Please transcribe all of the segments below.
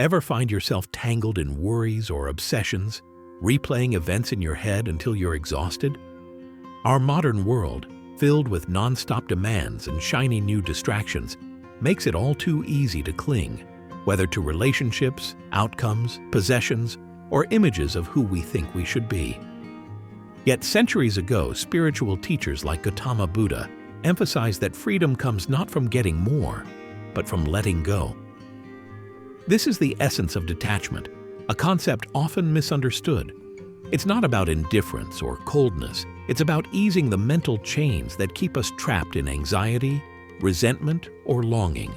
Ever find yourself tangled in worries or obsessions, replaying events in your head until you're exhausted? Our modern world, filled with non-stop demands and shiny new distractions, makes it all too easy to cling, whether to relationships, outcomes, possessions, or images of who we think we should be. Yet centuries ago, spiritual teachers like Gautama Buddha emphasized that freedom comes not from getting more, but from letting go. This is the essence of detachment, a concept often misunderstood. It's not about indifference or coldness. It's about easing the mental chains that keep us trapped in anxiety, resentment, or longing.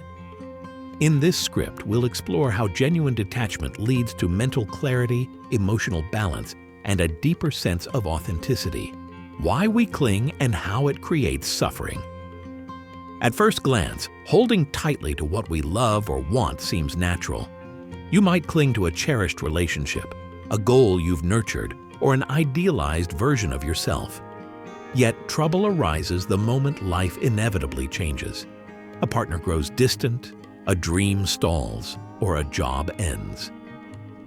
In this script, we'll explore how genuine detachment leads to mental clarity, emotional balance, and a deeper sense of authenticity, why we cling and how it creates suffering. At first glance, holding tightly to what we love or want seems natural. You might cling to a cherished relationship, a goal you've nurtured, or an idealized version of yourself. Yet trouble arises the moment life inevitably changes. A partner grows distant, a dream stalls, or a job ends.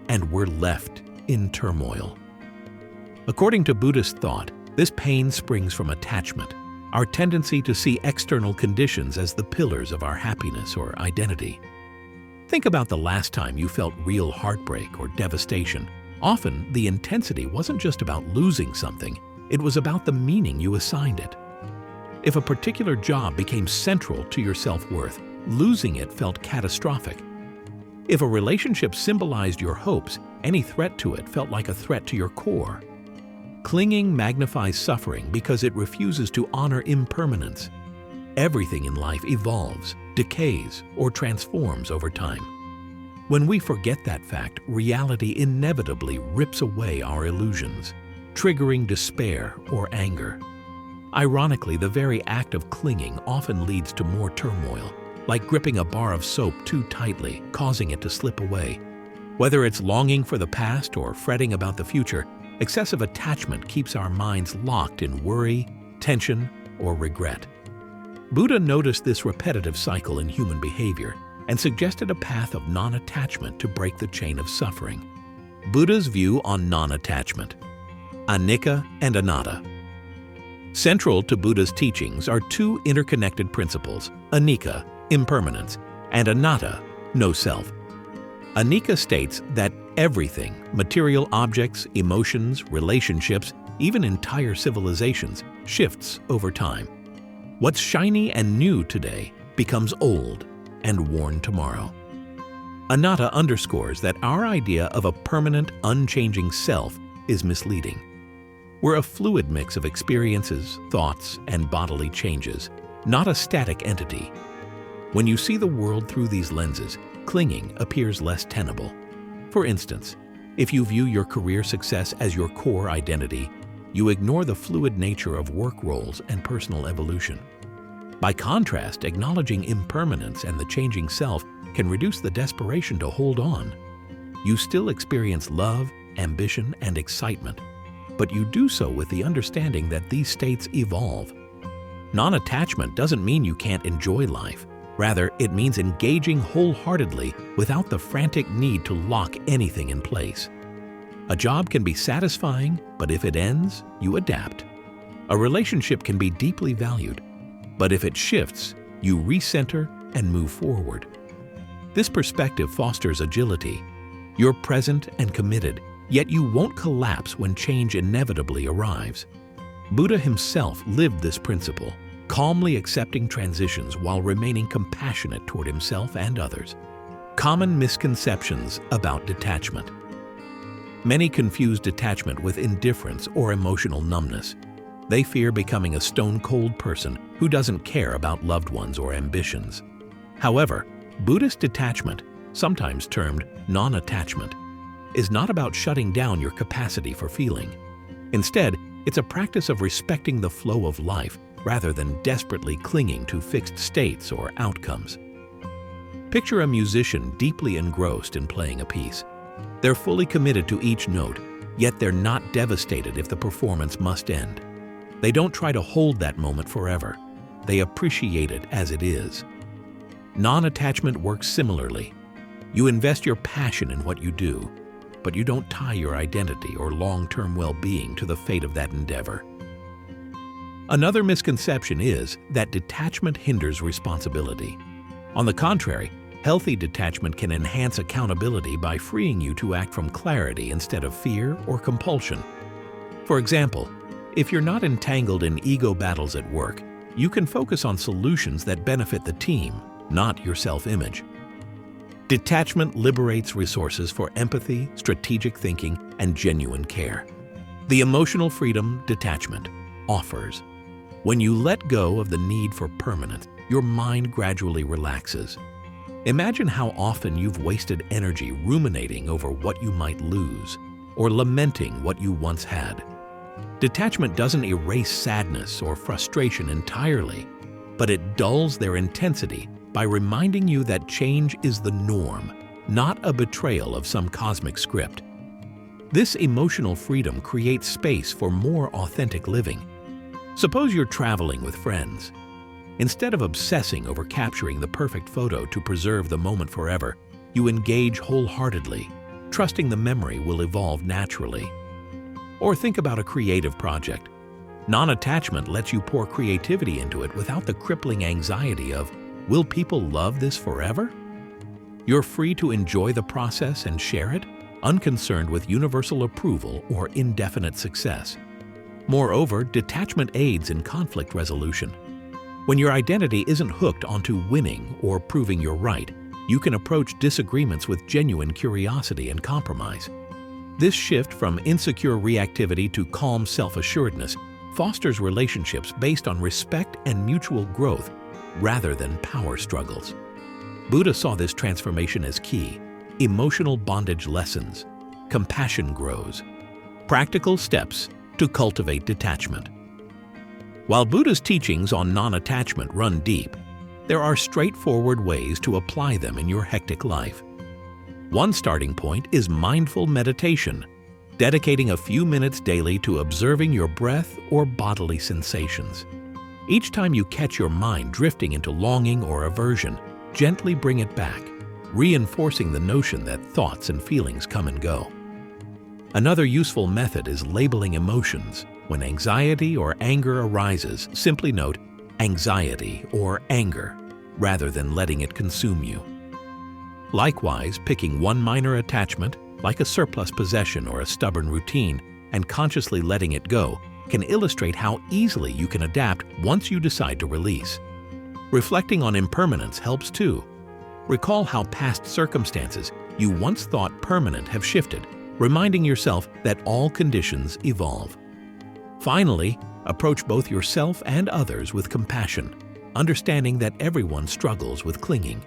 And we're left in turmoil. According to Buddhist thought, this pain springs from attachment, our tendency to see external conditions as the pillars of our happiness or identity. Think about the last time you felt real heartbreak or devastation. Often, the intensity wasn't just about losing something, it was about the meaning you assigned it. If a particular job became central to your self-worth, losing it felt catastrophic. If a relationship symbolized your hopes, any threat to it felt like a threat to your core. Clinging magnifies suffering because it refuses to honor impermanence. Everything in life evolves, decays, or transforms over time. When we forget that fact, reality inevitably rips away our illusions, triggering despair or anger. Ironically, the very act of clinging often leads to more turmoil, like gripping a bar of soap too tightly, causing it to slip away. Whether it's longing for the past or fretting about the future, excessive attachment keeps our minds locked in worry, tension, or regret. Buddha noticed this repetitive cycle in human behavior and suggested a path of non-attachment to break the chain of suffering. Buddha's view on non-attachment: anicca and anatta. Central to Buddha's teachings are two interconnected principles: anicca, impermanence, and anatta, no self. Anicca states that everything, material objects, emotions, relationships, even entire civilizations, shifts over time. What's shiny and new today becomes old and worn tomorrow. Anatta underscores that our idea of a permanent, unchanging self is misleading. We're a fluid mix of experiences, thoughts, and bodily changes, not a static entity. When you see the world through these lenses, clinging appears less tenable. For instance, if you view your career success as your core identity, you ignore the fluid nature of work roles and personal evolution. By contrast, acknowledging impermanence and the changing self can reduce the desperation to hold on. You still experience love, ambition, and excitement, but you do so with the understanding that these states evolve. Non-attachment doesn't mean you can't enjoy life. Rather, it means engaging wholeheartedly without the frantic need to lock anything in place. A job can be satisfying, but if it ends, you adapt. A relationship can be deeply valued, but if it shifts, you recenter and move forward. This perspective fosters agility. You're present and committed, yet you won't collapse when change inevitably arrives. Buddha himself lived this principle, calmly accepting transitions while remaining compassionate toward himself and others. Common misconceptions about detachment. Many confuse detachment with indifference or emotional numbness. They fear becoming a stone-cold person who doesn't care about loved ones or ambitions. However, Buddhist detachment, sometimes termed non-attachment, is not about shutting down your capacity for feeling. Instead, it's a practice of respecting the flow of life rather than desperately clinging to fixed states or outcomes. Picture a musician deeply engrossed in playing a piece. They're fully committed to each note, yet they're not devastated if the performance must end. They don't try to hold that moment forever. They appreciate it as it is. Non-attachment works similarly. You invest your passion in what you do, but you don't tie your identity or long-term well-being to the fate of that endeavor. Another misconception is that detachment hinders responsibility. On the contrary, healthy detachment can enhance accountability by freeing you to act from clarity instead of fear or compulsion. For example, if you're not entangled in ego battles at work, you can focus on solutions that benefit the team, not your self-image. Detachment liberates resources for empathy, strategic thinking, and genuine care. The emotional freedom detachment offers. When you let go of the need for permanence, your mind gradually relaxes. Imagine how often you've wasted energy ruminating over what you might lose, or lamenting what you once had. Detachment doesn't erase sadness or frustration entirely, but it dulls their intensity by reminding you that change is the norm, not a betrayal of some cosmic script. This emotional freedom creates space for more authentic living. Suppose you're traveling with friends. Instead of obsessing over capturing the perfect photo to preserve the moment forever, you engage wholeheartedly, trusting the memory will evolve naturally. Or think about a creative project. Non-attachment lets you pour creativity into it without the crippling anxiety of, will people love this forever? You're free to enjoy the process and share it, unconcerned with universal approval or indefinite success. Moreover, detachment aids in conflict resolution. When your identity isn't hooked onto winning or proving you're right, you can approach disagreements with genuine curiosity and compromise. This shift from insecure reactivity to calm self-assuredness fosters relationships based on respect and mutual growth rather than power struggles. Buddha saw this transformation as key. Emotional bondage lessens. Compassion grows. Practical steps to cultivate detachment. While Buddha's teachings on non-attachment run deep, there are straightforward ways to apply them in your hectic life. One starting point is mindful meditation, dedicating a few minutes daily to observing your breath or bodily sensations. Each time you catch your mind drifting into longing or aversion, gently bring it back, reinforcing the notion that thoughts and feelings come and go. Another useful method is labeling emotions. When anxiety or anger arises, simply note anxiety or anger, rather than letting it consume you. Likewise, picking one minor attachment, like a surplus possession or a stubborn routine, and consciously letting it go can illustrate how easily you can adapt once you decide to release. Reflecting on impermanence helps too. Recall how past circumstances you once thought permanent have shifted, reminding yourself that all conditions evolve. Finally, approach both yourself and others with compassion, understanding that everyone struggles with clinging.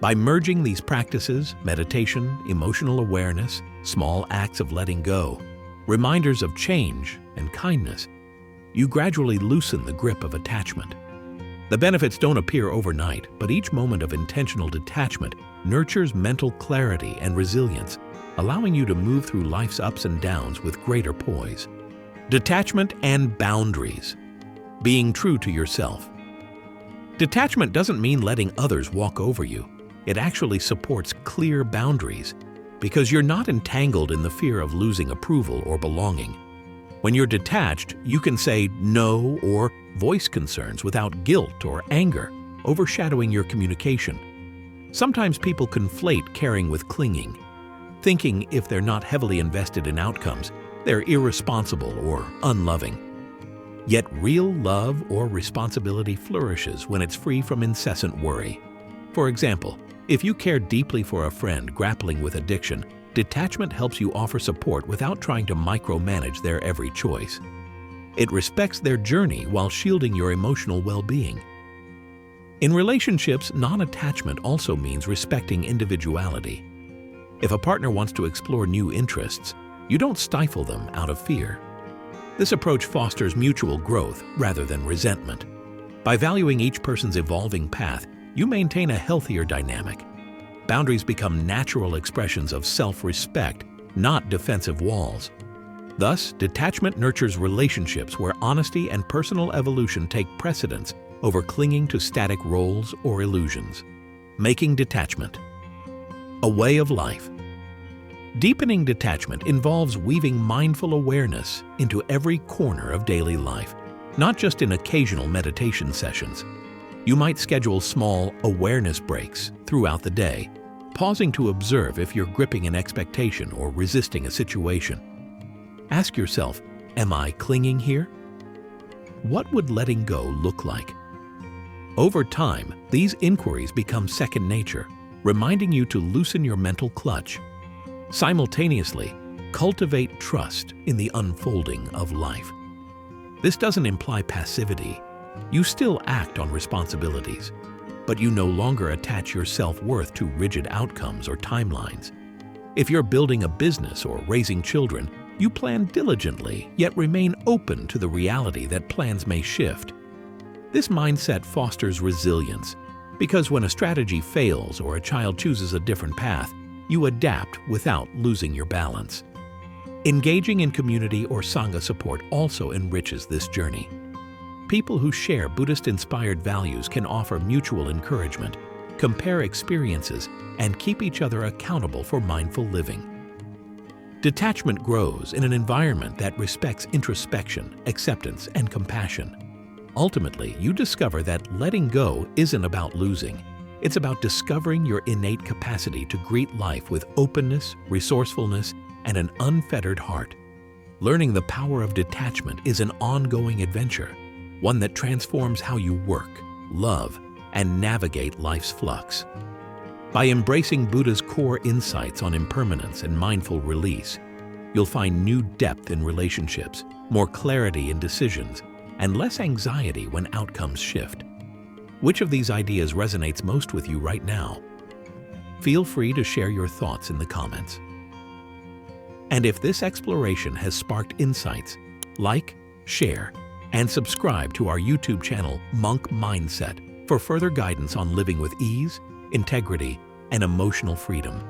By merging these practices, meditation, emotional awareness, small acts of letting go, reminders of change and kindness, you gradually loosen the grip of attachment. The benefits don't appear overnight, but each moment of intentional detachment nurtures mental clarity and resilience, allowing you to move through life's ups and downs with greater poise. Detachment and boundaries. Being true to yourself. Detachment doesn't mean letting others walk over you. It actually supports clear boundaries, because you're not entangled in the fear of losing approval or belonging. When you're detached, you can say no or voice concerns without guilt or anger, overshadowing your communication. Sometimes people conflate caring with clinging, thinking if they're not heavily invested in outcomes, they're irresponsible or unloving. Yet real love or responsibility flourishes when it's free from incessant worry. For example, if you care deeply for a friend grappling with addiction, detachment helps you offer support without trying to micromanage their every choice. It respects their journey while shielding your emotional well-being. In relationships, non-attachment also means respecting individuality. If a partner wants to explore new interests, you don't stifle them out of fear. This approach fosters mutual growth rather than resentment. By valuing each person's evolving path, you maintain a healthier dynamic. Boundaries become natural expressions of self-respect, not defensive walls. Thus, detachment nurtures relationships where honesty and personal evolution take precedence over clinging to static roles or illusions. Making detachment. a way of life. Deepening detachment involves weaving mindful awareness into every corner of daily life, not just in occasional meditation sessions. You might schedule small awareness breaks throughout the day, pausing to observe if you're gripping an expectation or resisting a situation. Ask yourself, am I clinging here? What would letting go look like? Over time, these inquiries become second nature, reminding you to loosen your mental clutch. Simultaneously, cultivate trust in the unfolding of life. This doesn't imply passivity. You still act on responsibilities, but you no longer attach your self-worth to rigid outcomes or timelines. If you're building a business or raising children, you plan diligently, yet remain open to the reality that plans may shift. This mindset fosters resilience, because when a strategy fails or a child chooses a different path, you adapt without losing your balance. Engaging in community or Sangha support also enriches this journey. People who share Buddhist-inspired values can offer mutual encouragement, compare experiences, and keep each other accountable for mindful living. Detachment grows in an environment that respects introspection, acceptance, and compassion. Ultimately, you discover that letting go isn't about losing. It's about discovering your innate capacity to greet life with openness, resourcefulness, and an unfettered heart. Learning the power of detachment is an ongoing adventure, one that transforms how you work, love, and navigate life's flux. By embracing Buddha's core insights on impermanence and mindful release, you'll find new depth in relationships, more clarity in decisions, and less anxiety when outcomes shift. Which of these ideas resonates most with you right now? Feel free to share your thoughts in the comments. And if this exploration has sparked insights, like, share, and subscribe to our YouTube channel, Monk Mindset, for further guidance on living with ease, integrity, and emotional freedom.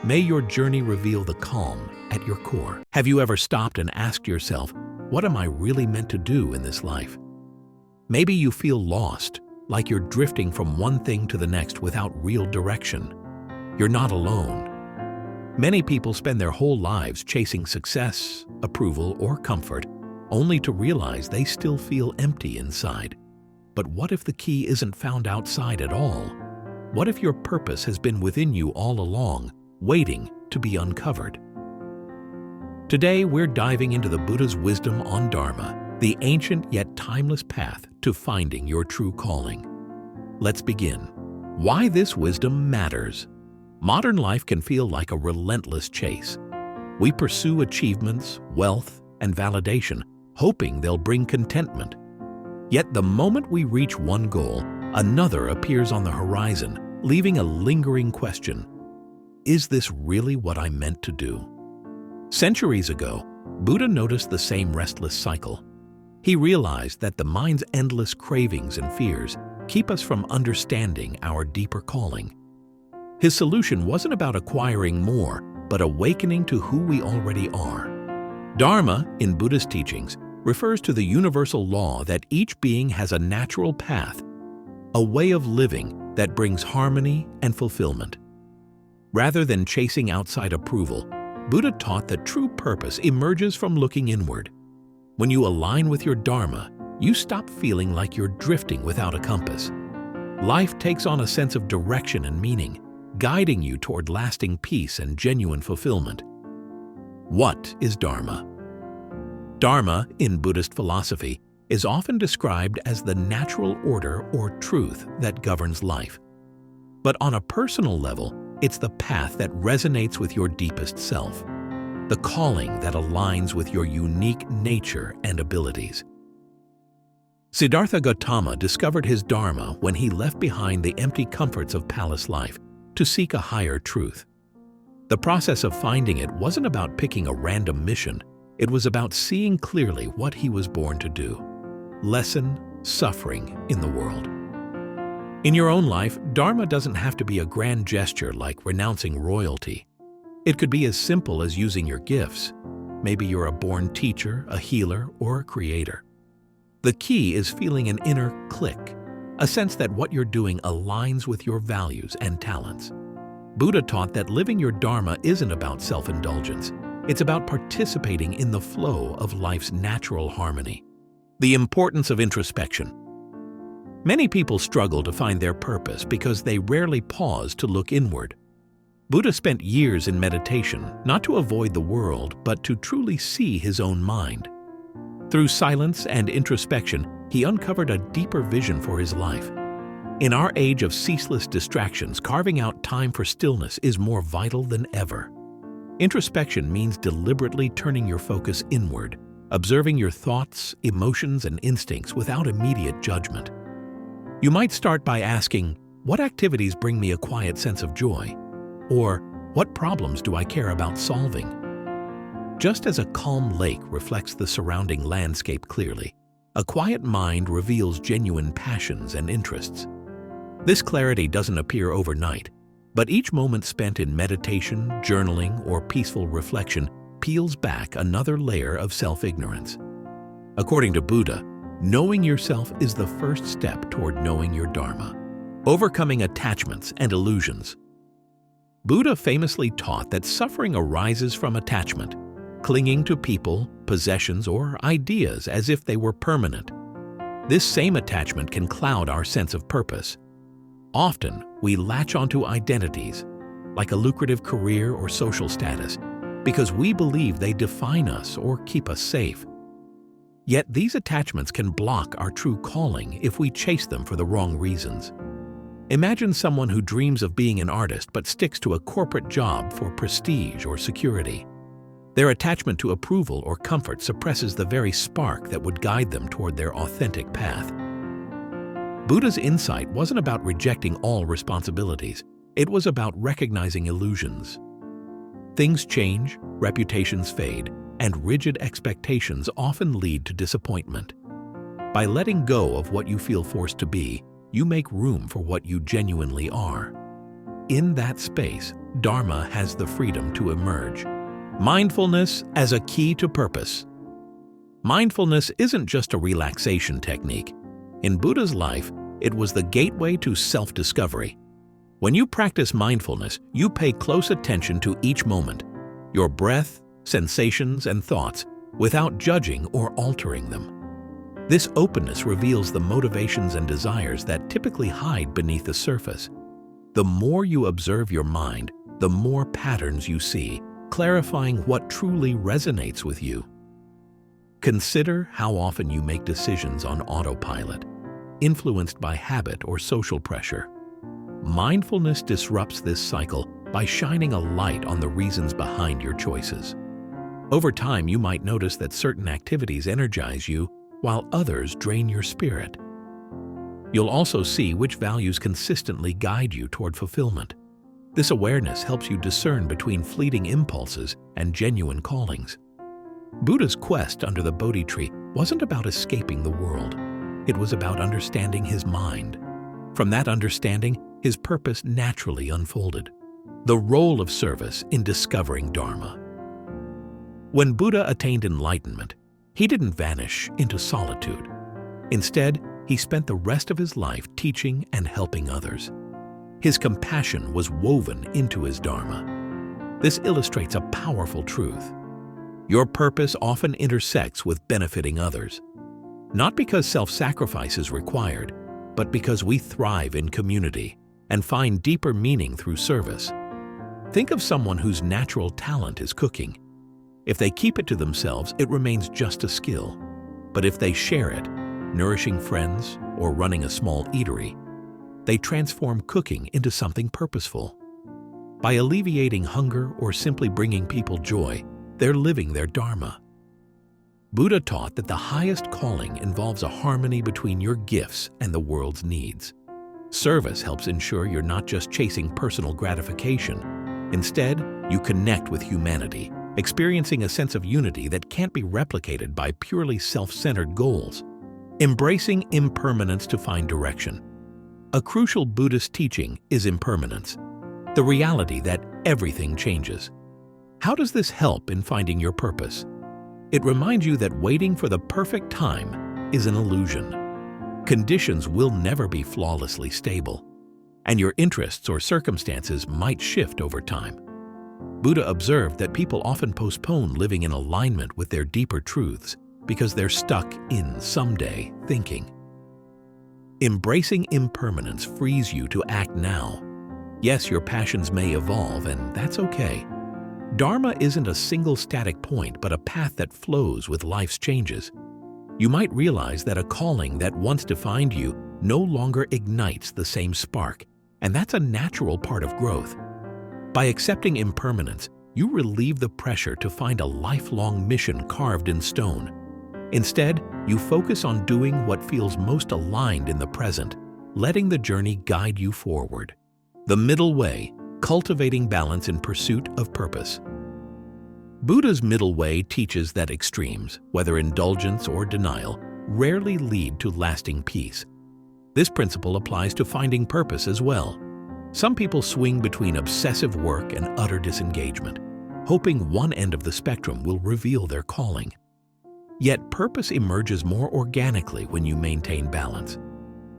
May your journey reveal the calm at your core. Have you ever stopped and asked yourself, what am I really meant to do in this life? Maybe you feel lost, like you're drifting from one thing to the next without real direction. You're not alone. Many people spend their whole lives chasing success, approval, or comfort, only to realize they still feel empty inside. But what if the key isn't found outside at all? What if your purpose has been within you all along, waiting to be uncovered? Today, we're diving into the Buddha's wisdom on Dharma, the ancient yet timeless path to finding your true calling. Let's begin. Why this wisdom matters. Modern life can feel like a relentless chase. We pursue achievements, wealth, and validation, hoping they'll bring contentment. Yet the moment we reach one goal, another appears on the horizon, leaving a lingering question. Is this really what I'm meant to do? Centuries ago, Buddha noticed the same restless cycle. He realized that the mind's endless cravings and fears keep us from understanding our deeper calling. His solution wasn't about acquiring more, but awakening to who we already are. Dharma, in Buddhist teachings, refers to the universal law that each being has a natural path, a way of living that brings harmony and fulfillment. Rather than chasing outside approval, Buddha taught that true purpose emerges from looking inward. When you align with your Dharma, you stop feeling like you're drifting without a compass. Life takes on a sense of direction and meaning, guiding you toward lasting peace and genuine fulfillment. What is Dharma? Dharma, in Buddhist philosophy, is often described as the natural order or truth that governs life. But on a personal level, it's the path that resonates with your deepest self, the calling that aligns with your unique nature and abilities. Siddhartha Gautama discovered his Dharma when he left behind the empty comforts of palace life to seek a higher truth. The process of finding it wasn't about picking a random mission. It was about seeing clearly what he was born to do: lessen suffering in the world. In your own life, Dharma doesn't have to be a grand gesture like renouncing royalty. It could be as simple as using your gifts. Maybe you're a born teacher, a healer, or a creator. The key is feeling an inner click, a sense that what you're doing aligns with your values and talents. Buddha taught that living your dharma isn't about self-indulgence. It's about participating in the flow of life's natural harmony. The importance of introspection. Many people struggle to find their purpose because they rarely pause to look inward. Buddha spent years in meditation, not to avoid the world, but to truly see his own mind. Through silence and introspection, he uncovered a deeper vision for his life. In our age of ceaseless distractions, carving out time for stillness is more vital than ever. Introspection means deliberately turning your focus inward, observing your thoughts, emotions, and instincts without immediate judgment. You might start by asking, what activities bring me a quiet sense of joy? Or, what problems do I care about solving? Just as a calm lake reflects the surrounding landscape clearly, a quiet mind reveals genuine passions and interests. This clarity doesn't appear overnight, but each moment spent in meditation, journaling, or peaceful reflection peels back another layer of self-ignorance. According to Buddha, knowing yourself is the first step toward knowing your dharma. Overcoming attachments and illusions. Buddha famously taught that suffering arises from attachment, clinging to people, possessions, or ideas as if they were permanent. This same attachment can cloud our sense of purpose. Often, we latch onto identities, like a lucrative career or social status, because we believe they define us or keep us safe. Yet these attachments can block our true calling if we chase them for the wrong reasons. Imagine someone who dreams of being an artist but sticks to a corporate job for prestige or security. Their attachment to approval or comfort suppresses the very spark that would guide them toward their authentic path. Buddha's insight wasn't about rejecting all responsibilities. It was about recognizing illusions. Things change, reputations fade, and rigid expectations often lead to disappointment. By letting go of what you feel forced to be, you make room for what you genuinely are. In that space, Dharma has the freedom to emerge. Mindfulness as a key to purpose. Mindfulness isn't just a relaxation technique. In Buddha's life, it was the gateway to self-discovery. When you practice mindfulness, you pay close attention to each moment, your breath, sensations, and thoughts, without judging or altering them. This openness reveals the motivations and desires that typically hide beneath the surface. The more you observe your mind, the more patterns you see, clarifying what truly resonates with you. Consider how often you make decisions on autopilot, influenced by habit or social pressure. Mindfulness disrupts this cycle by shining a light on the reasons behind your choices. Over time, you might notice that certain activities energize you while others drain your spirit. You'll also see which values consistently guide you toward fulfillment. This awareness helps you discern between fleeting impulses and genuine callings. Buddha's quest under the Bodhi tree wasn't about escaping the world. It was about understanding his mind. From that understanding, his purpose naturally unfolded. The role of service in discovering Dharma. When Buddha attained enlightenment, he didn't vanish into solitude. Instead, he spent the rest of his life teaching and helping others. His compassion was woven into his Dharma. This illustrates a powerful truth. Your purpose often intersects with benefiting others. Not because self-sacrifice is required, but because we thrive in community and find deeper meaning through service. Think of someone whose natural talent is cooking. If they keep it to themselves, it remains just a skill. But if they share it, nourishing friends or running a small eatery, they transform cooking into something purposeful. By alleviating hunger or simply bringing people joy, they're living their Dharma. Buddha taught that the highest calling involves a harmony between your gifts and the world's needs. Service helps ensure you're not just chasing personal gratification. Instead, you connect with humanity, experiencing a sense of unity that can't be replicated by purely self-centered goals. Embracing impermanence to find direction. A crucial Buddhist teaching is impermanence, the reality that everything changes. How does this help in finding your purpose? It reminds you that waiting for the perfect time is an illusion. Conditions will never be flawlessly stable. and your interests or circumstances might shift over time. Buddha observed that people often postpone living in alignment with their deeper truths because they're stuck in someday thinking. Embracing impermanence frees you to act now. Yes, your passions may evolve, and that's okay. Dharma isn't a single static point, but a path that flows with life's changes. You might realize that a calling that once defined you no longer ignites the same spark, and that's a natural part of growth. By accepting impermanence, you relieve the pressure to find a lifelong mission carved in stone. Instead, you focus on doing what feels most aligned in the present, letting the journey guide you forward. The middle way, cultivating balance in pursuit of purpose. Buddha's middle way teaches that extremes, whether indulgence or denial, rarely lead to lasting peace. This principle applies to finding purpose as well. Some people swing between obsessive work and utter disengagement, hoping one end of the spectrum will reveal their calling. Yet purpose emerges more organically when you maintain balance.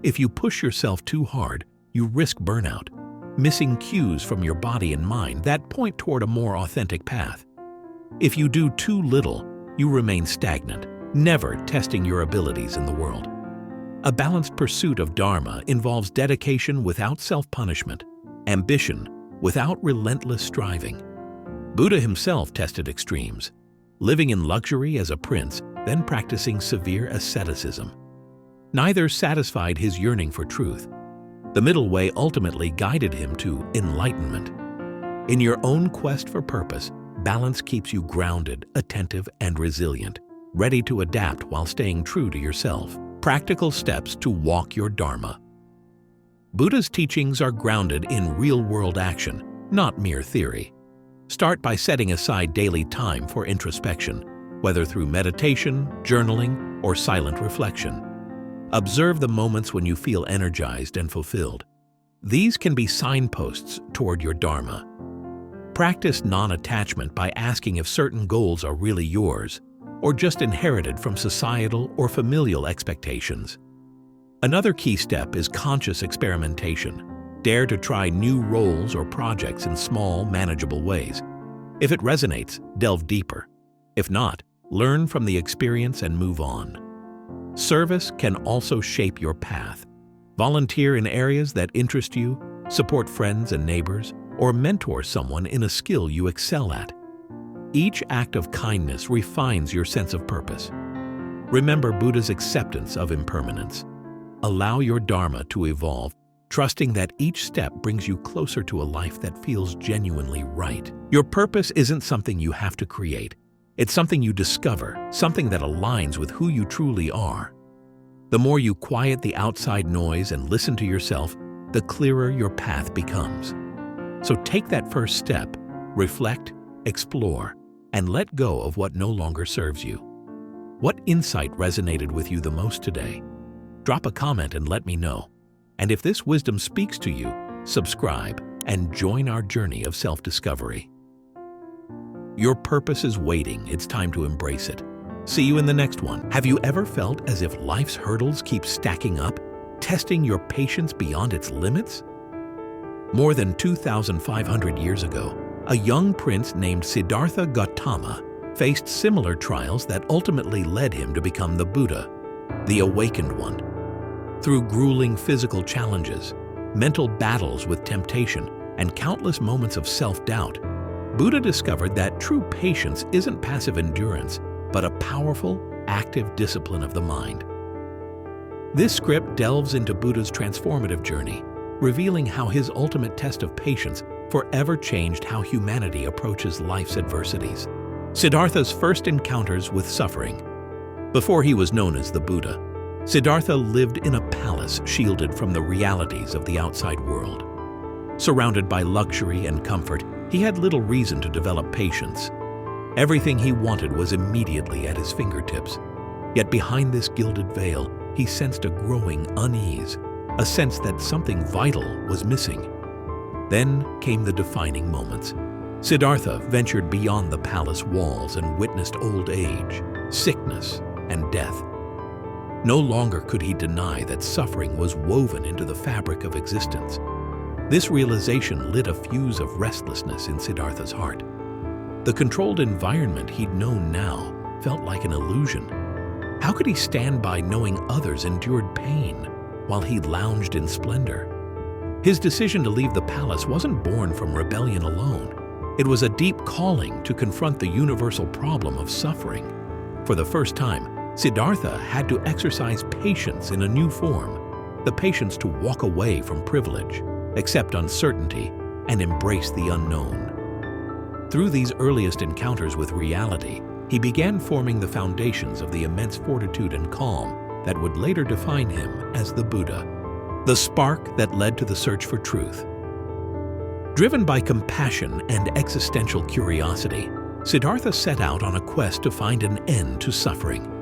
If you push yourself too hard, you risk burnout, missing cues from your body and mind that point toward a more authentic path. If you do too little, you remain stagnant, never testing your abilities in the world. A balanced pursuit of Dharma involves dedication without self-punishment, ambition without relentless striving. Buddha himself tested extremes, living in luxury as a prince, then practicing severe asceticism. Neither satisfied his yearning for truth. The middle way ultimately guided him to enlightenment. In your own quest for purpose, balance keeps you grounded, attentive, and resilient, ready to adapt while staying true to yourself. Practical steps to walk your Dharma. Buddha's teachings are grounded in real-world action, not mere theory. Start by setting aside daily time for introspection, whether through meditation, journaling, or silent reflection. Observe the moments when you feel energized and fulfilled. These can be signposts toward your Dharma. Practice non-attachment by asking if certain goals are really yours, or just inherited from societal or familial expectations. Another key step is conscious experimentation. Dare to try new roles or projects in small, manageable ways. If it resonates, delve deeper. If not, learn from the experience and move on. Service can also shape your path. Volunteer in areas that interest you, support friends and neighbors, or mentor someone in a skill you excel at. Each act of kindness refines your sense of purpose. Remember Buddha's acceptance of impermanence. Allow your Dharma to evolve, trusting that each step brings you closer to a life that feels genuinely right. Your purpose isn't something you have to create. It's something you discover, something that aligns with who you truly are. The more you quiet the outside noise and listen to yourself, the clearer your path becomes. So take that first step, reflect, explore, and let go of what no longer serves you. What insight resonated with you the most today? Drop a comment and let me know. And if this wisdom speaks to you, subscribe and join our journey of self-discovery. Your purpose is waiting. It's time to embrace it. See you in the next one. Have you ever felt as if life's hurdles keep stacking up, testing your patience beyond its limits? More than 2,500 years ago, a young prince named Siddhartha Gautama faced similar trials that ultimately led him to become the Buddha, the awakened one. Through grueling physical challenges, mental battles with temptation, and countless moments of self-doubt, Buddha discovered that true patience isn't passive endurance, but a powerful, active discipline of the mind. This script delves into Buddha's transformative journey, revealing how his ultimate test of patience forever changed how humanity approaches life's adversities. Siddhartha's first encounters with suffering. Before he was known as the Buddha, Siddhartha lived in a palace shielded from the realities of the outside world. Surrounded by luxury and comfort, he had little reason to develop patience. Everything he wanted was immediately at his fingertips. Yet behind this gilded veil, he sensed a growing unease, a sense that something vital was missing. Then came the defining moments. Siddhartha ventured beyond the palace walls and witnessed old age, sickness, and death. No longer could he deny that suffering was woven into the fabric of existence. This realization lit a fuse of restlessness in Siddhartha's heart. The controlled environment he'd known now felt like an illusion. How could he stand by knowing others endured pain while he lounged in splendor? His decision to leave the palace wasn't born from rebellion alone. It was a deep calling to confront the universal problem of suffering. For the first time, Siddhartha had to exercise patience in a new form, the patience to walk away from privilege, accept uncertainty, and embrace the unknown. Through these earliest encounters with reality, he began forming the foundations of the immense fortitude and calm that would later define him as the Buddha, the spark that led to the search for truth. Driven by compassion and existential curiosity, Siddhartha set out on a quest to find an end to suffering.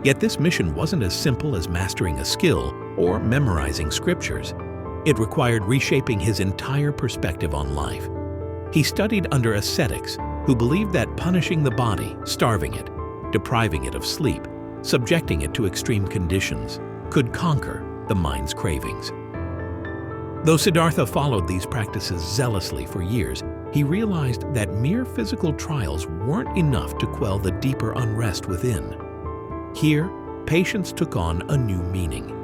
Yet this mission wasn't as simple as mastering a skill or memorizing scriptures. It required reshaping his entire perspective on life. He studied under ascetics who believed that punishing the body, starving it, depriving it of sleep, subjecting it to extreme conditions, could conquer the mind's cravings. Though Siddhartha followed these practices zealously for years, he realized that mere physical trials weren't enough to quell the deeper unrest within. Here, patience took on a new meaning.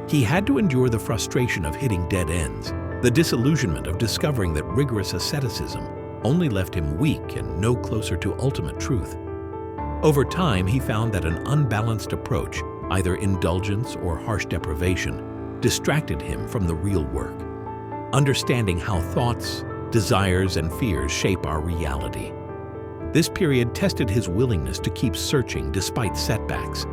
He had to endure the frustration of hitting dead ends, the disillusionment of discovering that rigorous asceticism only left him weak and no closer to ultimate truth. Over time, he found that an unbalanced approach, either indulgence or harsh deprivation, distracted him from the real work. Understanding how thoughts, desires, and fears shape our reality. This period tested his willingness to keep searching despite setbacks,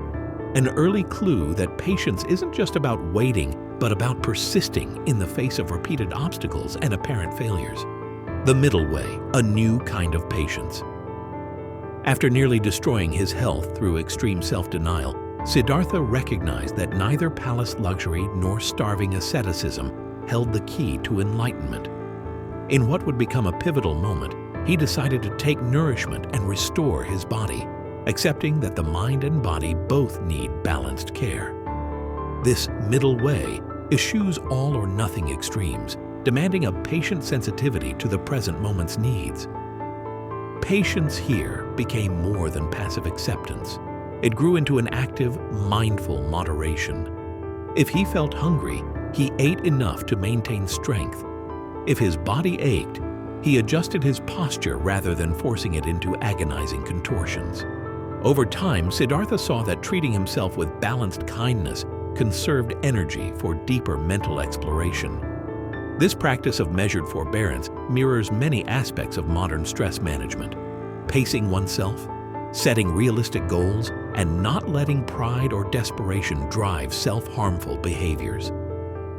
an early clue that patience isn't just about waiting, but about persisting in the face of repeated obstacles and apparent failures. The middle way, a new kind of patience. After nearly destroying his health through extreme self-denial, Siddhartha recognized that neither palace luxury nor starving asceticism held the key to enlightenment. In what would become a pivotal moment, he decided to take nourishment and restore his body, accepting that the mind and body both need balanced care. This middle way eschews all or nothing extremes, demanding a patient sensitivity to the present moment's needs. Patience here became more than passive acceptance. It grew into an active, mindful moderation. If he felt hungry, he ate enough to maintain strength. If his body ached, he adjusted his posture rather than forcing it into agonizing contortions. Over time, Siddhartha saw that treating himself with balanced kindness conserved energy for deeper mental exploration. This practice of measured forbearance mirrors many aspects of modern stress management: pacing oneself, setting realistic goals, and not letting pride or desperation drive self-harmful behaviors.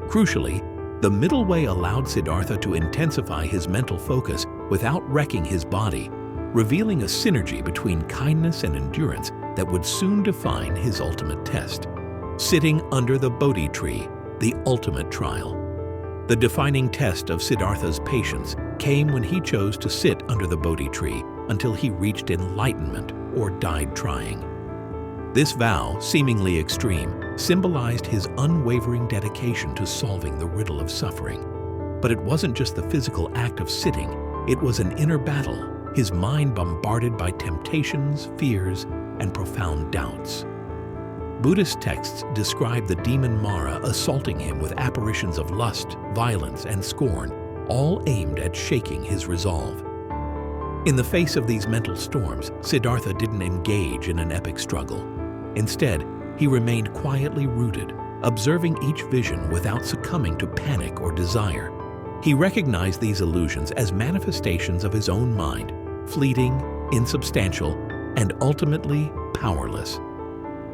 Crucially, the middle way allowed Siddhartha to intensify his mental focus without wrecking his body, revealing a synergy between kindness and endurance that would soon define his ultimate test. Sitting under the Bodhi tree, the ultimate trial. The defining test of Siddhartha's patience came when he chose to sit under the Bodhi tree until he reached enlightenment or died trying. This vow, seemingly extreme, symbolized his unwavering dedication to solving the riddle of suffering. But it wasn't just the physical act of sitting, it was an inner battle, his mind bombarded by temptations, fears, and profound doubts. Buddhist texts describe the demon Mara assaulting him with apparitions of lust, violence, and scorn, all aimed at shaking his resolve. In the face of these mental storms, Siddhartha didn't engage in an epic struggle. Instead, he remained quietly rooted, observing each vision without succumbing to panic or desire. He recognized these illusions as manifestations of his own mind, fleeting, insubstantial, and ultimately powerless.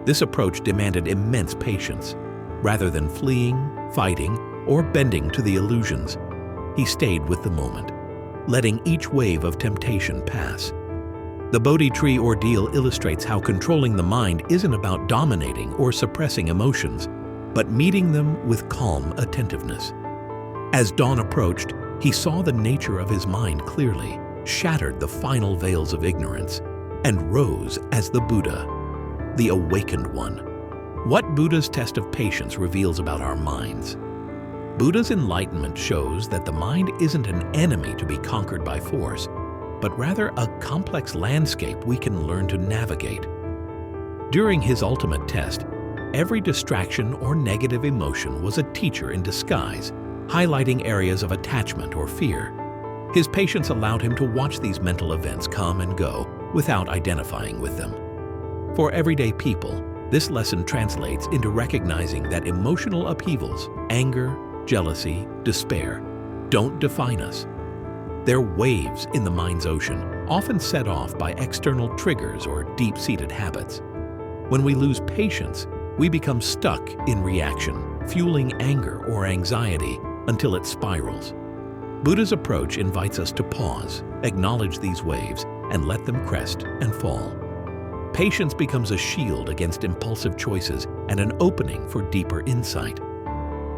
This approach demanded immense patience. Rather than fleeing, fighting, or bending to the illusions, he stayed with the moment, letting each wave of temptation pass. The Bodhi tree ordeal illustrates how controlling the mind isn't about dominating or suppressing emotions, but meeting them with calm attentiveness. As dawn approached, he saw the nature of his mind clearly, shattered the final veils of ignorance, and rose as the Buddha, the awakened one. What Buddha's test of patience reveals about our minds? Buddha's enlightenment shows that the mind isn't an enemy to be conquered by force, but rather a complex landscape we can learn to navigate. During his ultimate test, every distraction or negative emotion was a teacher in disguise, highlighting areas of attachment or fear. His patience allowed him to watch these mental events come and go without identifying with them. For everyday people, this lesson translates into recognizing that emotional upheavals, anger, jealousy, despair, don't define us. They're waves in the mind's ocean, often set off by external triggers or deep-seated habits. When we lose patience, we become stuck in reaction, fueling anger or anxiety until it spirals. Buddha's approach invites us to pause, acknowledge these waves, and let them crest and fall. Patience becomes a shield against impulsive choices and an opening for deeper insight.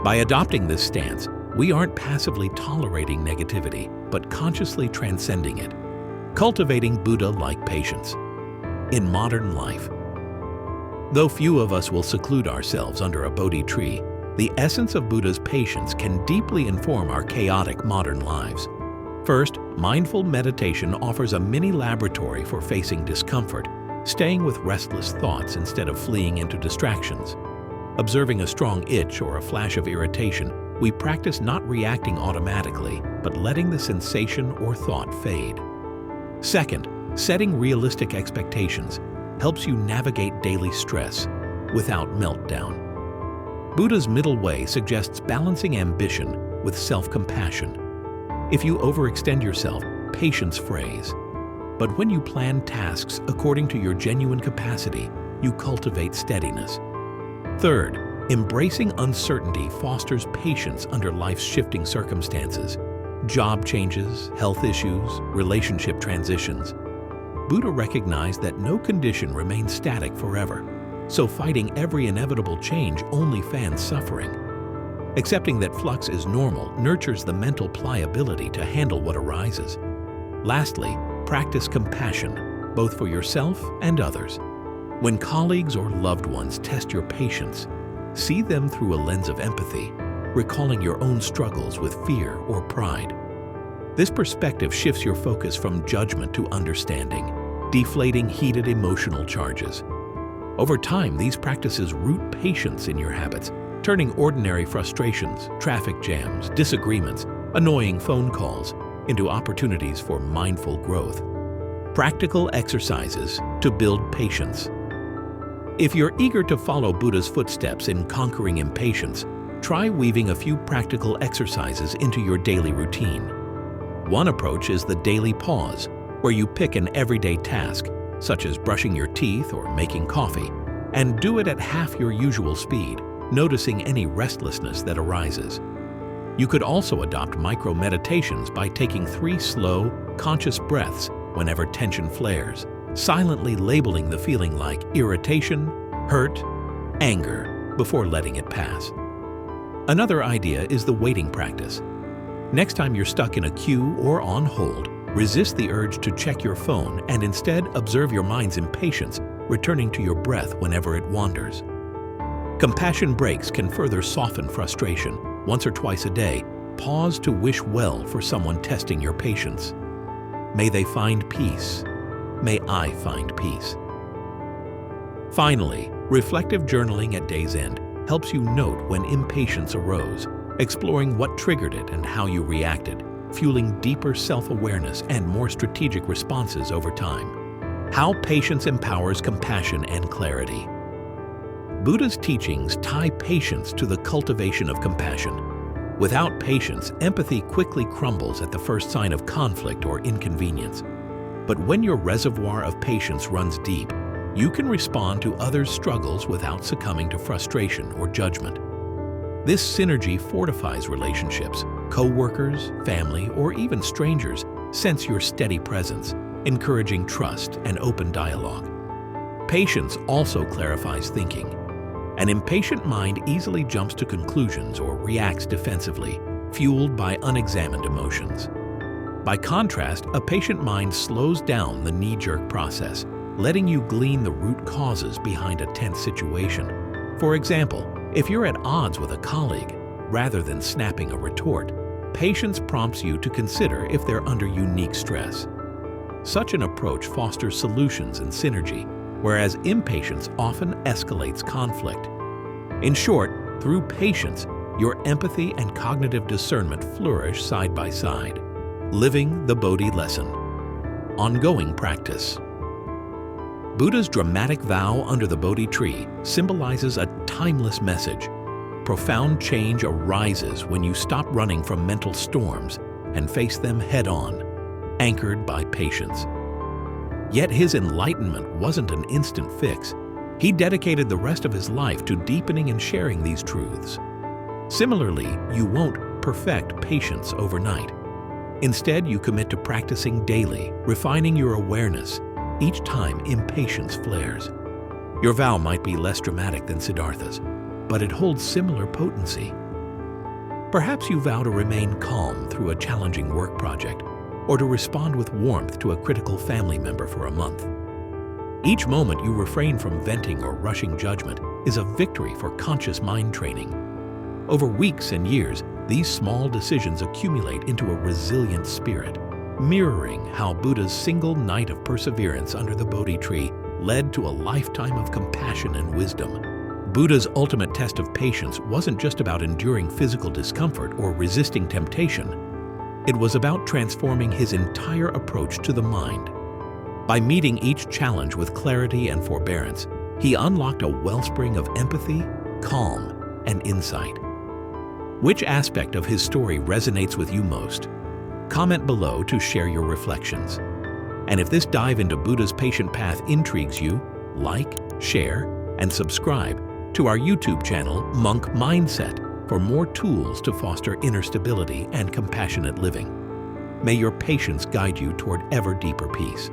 By adopting this stance, we aren't passively tolerating negativity, but consciously transcending it, cultivating Buddha-like patience. In modern life, though few of us will seclude ourselves under a Bodhi tree, the essence of Buddha's patience can deeply inform our chaotic modern lives. First, mindful meditation offers a mini laboratory for facing discomfort, staying with restless thoughts instead of fleeing into distractions. Observing a strong itch or a flash of irritation, we practice not reacting automatically, but letting the sensation or thought fade. Second, setting realistic expectations helps you navigate daily stress without meltdown. Buddha's middle way suggests balancing ambition with self-compassion. If you overextend yourself, patience frays. But when you plan tasks according to your genuine capacity, you cultivate steadiness. Third, embracing uncertainty fosters patience under life's shifting circumstances. Job changes, health issues, relationship transitions. Buddha recognized that no condition remains static forever, so fighting every inevitable change only fans suffering. Accepting that flux is normal nurtures the mental pliability to handle what arises. Lastly, practice compassion, both for yourself and others. When colleagues or loved ones test your patience, see them through a lens of empathy, recalling your own struggles with fear or pride. This perspective shifts your focus from judgment to understanding, deflating heated emotional charges. Over time, these practices root patience in your habits, turning ordinary frustrations, traffic jams, disagreements, annoying phone calls into opportunities for mindful growth. Practical exercises to build patience. If you're eager to follow Buddha's footsteps in conquering impatience, try weaving a few practical exercises into your daily routine. One approach is the daily pause, where you pick an everyday task, such as brushing your teeth or making coffee, and do it at half your usual speed, noticing any restlessness that arises. You could also adopt micro-meditations by taking 3 slow, conscious breaths whenever tension flares, silently labeling the feeling like irritation, hurt, anger, before letting it pass. Another idea is the waiting practice. Next time you're stuck in a queue or on hold, resist the urge to check your phone and instead observe your mind's impatience, returning to your breath whenever it wanders. Compassion breaks can further soften frustration. Once or twice a day, pause to wish well for someone testing your patience. May they find peace. May I find peace. Finally, reflective journaling at day's end helps you note when impatience arose, exploring what triggered it and how you reacted, fueling deeper self-awareness and more strategic responses over time. How patience empowers compassion and clarity. Buddha's teachings tie patience to the cultivation of compassion. Without patience, empathy quickly crumbles at the first sign of conflict or inconvenience. But when your reservoir of patience runs deep, you can respond to others' struggles without succumbing to frustration or judgment. This synergy fortifies relationships. Co-workers, family, or even strangers sense your steady presence, encouraging trust and open dialogue. Patience also clarifies thinking. An impatient mind easily jumps to conclusions or reacts defensively, fueled by unexamined emotions. By contrast, a patient mind slows down the knee-jerk process, letting you glean the root causes behind a tense situation. For example, if you're at odds with a colleague, rather than snapping a retort. Patience prompts you to consider if they're under unique stress. Such an approach fosters solutions and synergy, whereas impatience often escalates conflict. In short, through patience, your empathy and cognitive discernment flourish side by side. Living the Bodhi lesson. Ongoing practice. Buddha's dramatic vow under the Bodhi tree symbolizes a timeless message. Profound change arises when you stop running from mental storms and face them head-on, anchored by patience. Yet his enlightenment wasn't an instant fix. He dedicated the rest of his life to deepening and sharing these truths. Similarly, you won't perfect patience overnight. Instead, you commit to practicing daily, refining your awareness each time impatience flares. Your vow might be less dramatic than Siddhartha's, but it holds similar potency. Perhaps you vow to remain calm through a challenging work project, or to respond with warmth to a critical family member for a month. Each moment you refrain from venting or rushing judgment is a victory for conscious mind training. Over weeks and years, these small decisions accumulate into a resilient spirit, mirroring how Buddha's single night of perseverance under the Bodhi tree led to a lifetime of compassion and wisdom. Buddha's ultimate test of patience wasn't just about enduring physical discomfort or resisting temptation. It was about transforming his entire approach to the mind. By meeting each challenge with clarity and forbearance, he unlocked a wellspring of empathy, calm, and insight. Which aspect of his story resonates with you most? Comment below to share your reflections. And if this dive into Buddha's patient path intrigues you, like, share, and subscribe to our YouTube channel, Monk Mindset, for more tools to foster inner stability and compassionate living. May your patience guide you toward ever deeper peace.